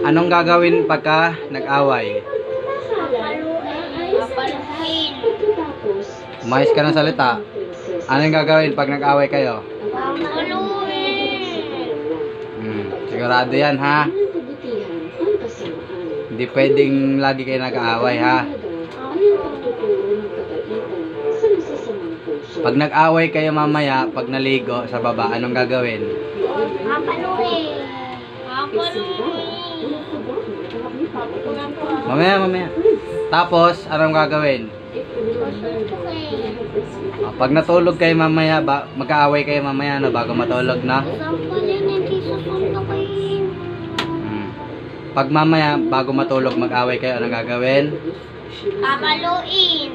Anong gagawin pagka nag-away? Papaluin. Umayos ka ng salita. Anong gagawin pag nag-away kayo? Papaluin. Sigurado yan, ha? Hindi pwedeng lagi kayo nag-aaway, ha? Pag nag-away kayo mamaya, pag naligo sa baba, anong gagawin? Papaluin. Papaluin. Mamaya. Tapos, anong gagawin? Pag natulog kayo mamaya, mag-aaway kayo mamaya, no, bago matulog, na? Sampalin, hindi susundukin. Pag mamaya, bago matulog, mag-aaway kayo, anong gagawin? Papaluin.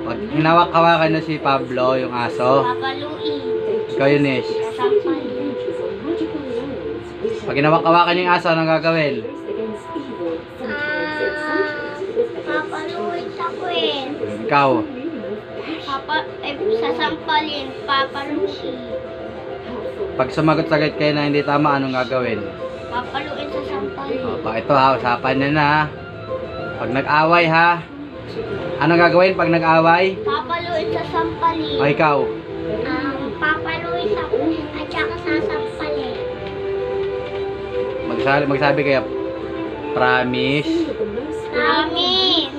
Pag hinawak-hawakan na si Pablo, yung aso, Papaluin. ikaw yun, Ish. Sampalin. Pag hinawak-hawakan yung aso, anong gagawin? Papaluin sa kwin. Ikaw. Sasampalin. Papaluin. Pag sumagot-sagot kayo na hindi tama, anong gagawin? Papaluin sa sampalin. Ito ha, usapan nyo na, ha? Pag nag-away, ha? Anong gagawin pag nag-away? Papaluin sa sampalin. O ikaw? Papaluin sa kwin at saka sasampalin. Magsabi kayo, promise. Promise.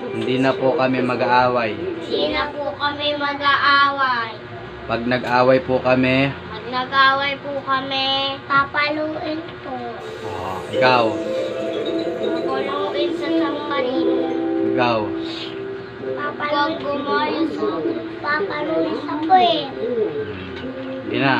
Hindi na po kami mag-aaway. Hindi na po kami mag-aaway. Pag nag-away po kami, Pag nag-aaway po kami, papaluin po. ikaw. Papaluin sa sampalin. Ikaw. Papaluin gumawa sa papaluin sa kwin. Hindi na.